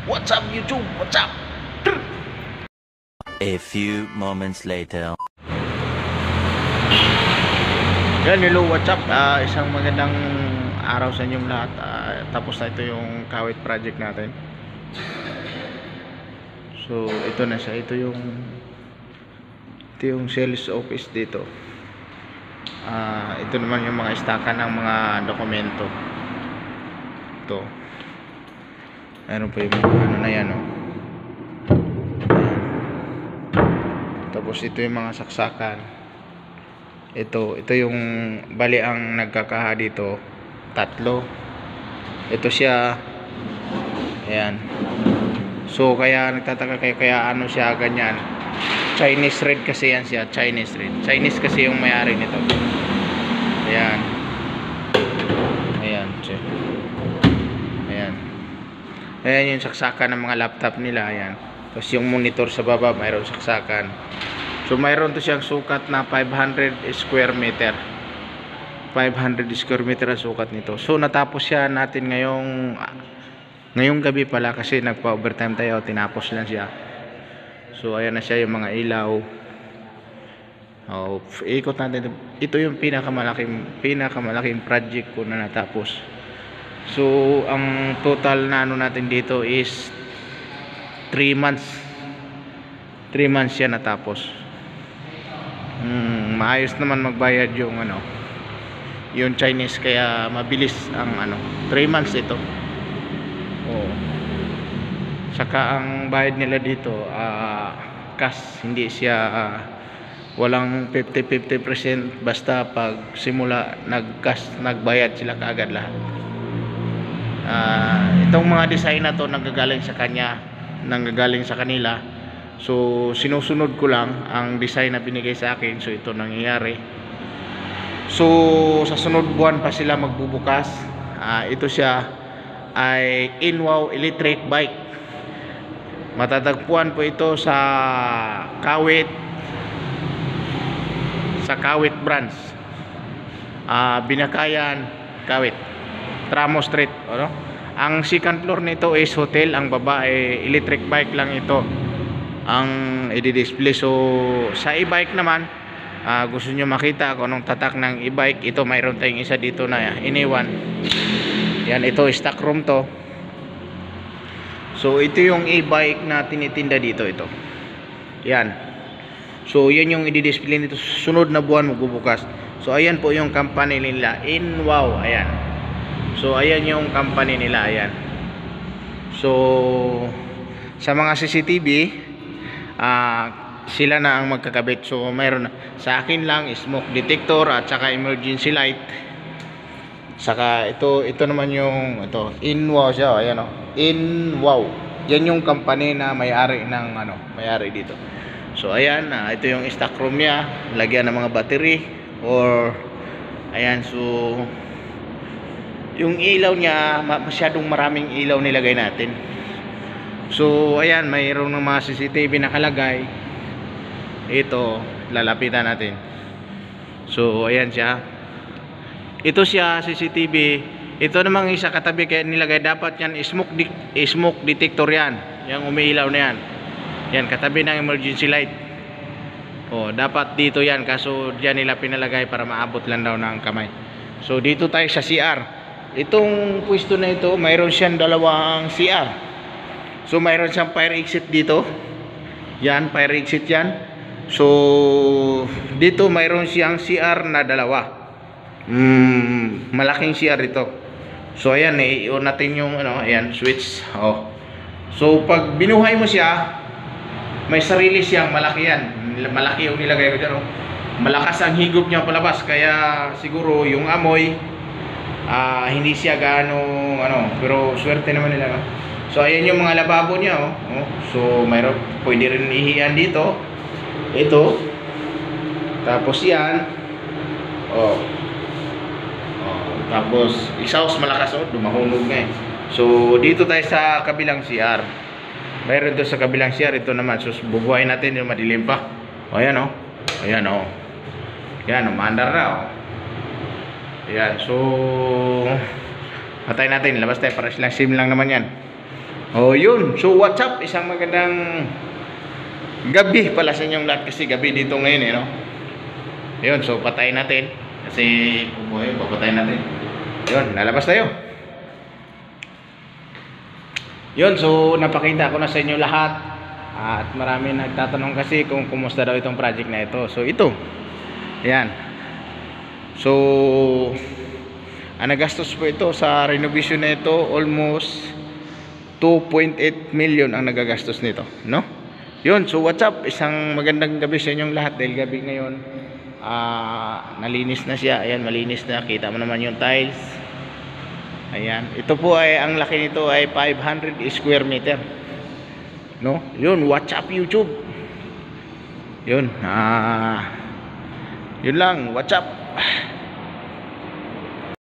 What's up YouTube? What's up? A few moments later. Yan, hello, what's up? Isang magandang araw sa inyong lahat. Tapos na ito yung kawit project natin. So ito na siya. Ito yung sales office dito. Ito naman yung mga istakan ng mga dokumento. Ito. Meron pa yung ano na yan, oh. Tapos ito yung mga saksakan. Ito yung bali ang nagkakaha dito, tatlo. Ito siya. Ayan. So kaya nagtataka kayo kaya ano siya ganyan. Chinese red kasi yan siya, Chinese red. Chinese kasi yung may-ari nito. Ayan. Ayan, check. Ayan. Ayan yung saksakan ng mga laptop nila, ayan. Tapos yung monitor sa baba, mayroon saksakan. So mayroon to siyang sukat na 500 square meter. 500 square meter ang sukat nito. So natapos siya natin ngayong gabi pala kasi nagpa-overtime tayo, tinapos lang siya. So ayan na siya yung mga ilaw. Ikot natin. Ito yung pinakamalaking project ko na natapos. So ang total na ano natin dito is 3 months. 3 months siya natapos. Maayos naman magbayad yung yung Chinese, kaya mabilis ang 3 months ito. Saka ang bayad nila dito cash, hindi siya walang 50-50%, basta pag simula nag-cash, nagbayad sila kaagad lahat. Itong mga design na to nanggagaling sa kanila. So sinusunod ko lang ang design na binigay sa akin. So ito nangyayari. So sa sunod buwan pa sila magbubukas. Ito siya ay Inwow electric bike. Matatagpuan po ito sa Kawit branch, Binakayan, Kawit, Tramo Street, Ang second floor nito is hotel, ang baba ay electric bike lang ito ang i-display. So sa e-bike naman, gusto nyo makita kung anong tatak ng e-bike, ito mayroon tayong isa dito na iniwan. Yan, ito stock room to. So ito yung e-bike na tinitinda dito, ito. Yan. So yan yung i-display nito sunod na buwan magbubukas. So ayan po yung company nila, Inwow. Ayan. So ayan yung company nila, ayan. So sa mga CCTV, sila na ang magkakabit. So mayroon sa akin lang smoke detector at saka emergency light. Saka ito naman yung Inwow siya, ayan Inwow. Yan yung company na may-ari ng may-ari dito. So ayan, ito yung stock room niya, lagyan ng mga battery or ayan. So yung ilaw niya, masyadong maraming ilaw nilagay natin. So ayan, mayroong ng mga CCTV nakalagay. Ito, lalapitan natin. So ayan siya. Ito siya CCTV. Ito namang isa katabi kaya nilagay, dapat yan smoke detector yan. Yang umiilaw na yan. Yan katabi ng emergency light. Dapat dito yan, kaso diyan nila pinalagay para maabot lang daw ng kamay. So dito tayo sa CR. Itong pwesto na ito, mayroon siyang dalawang CR. So mayroon siyang fire exit dito. Yan, fire exit yan. So dito mayroon siyang CR na dalawa. Malaking CR ito. So ayan, i-on natin yung ayan, switch. So pag binuhay mo siya, may sarili siyang malaki yan. Malaki yung nilagay ko dyan. Malakas ang higop niya palabas, kaya siguro yung amoy hindi siya gaano pero swerte naman nila. So ayan yung mga lababo niya. So mayroon, pwede rin ihian dito. Ito. Tapos yan. Tapos exhaust malakas, dumahulog nga So dito tayo sa kabilang CR. Mayroon doon sa kabilang CR. Ito naman, so bubuhayin natin yung madilim pa. Ayan ayan yan, umaandar na Ayan, so patay natin, labas tayo para silang sim lang naman yan. Oh, yun. So, what's up? Isang magandang gabi pala sa inyong lahat kasi gabi dito ngayon no? Yun, so patayin natin. Kasi, yun, papatayin natin. Yun, lalabas tayo. Yun, so napakita ko na sa inyo lahat. At marami nagtatanong kasi kung kumusta daw itong project na ito. So, ito. Ayan. So, ang nagastos po ito sa renovation na ito, almost 2.8 million ang nagagastos nito, no? Yun, so what's up? Isang magandang gabi sa inyong lahat dahil gabi ngayon. Nalinis na siya. Ayan, malinis na. Kita mo naman yung tiles. Ayan. Ito po ay, ang laki nito ay 500 square meter. No? Yun, what's up YouTube? Yun. Yun lang, what's up?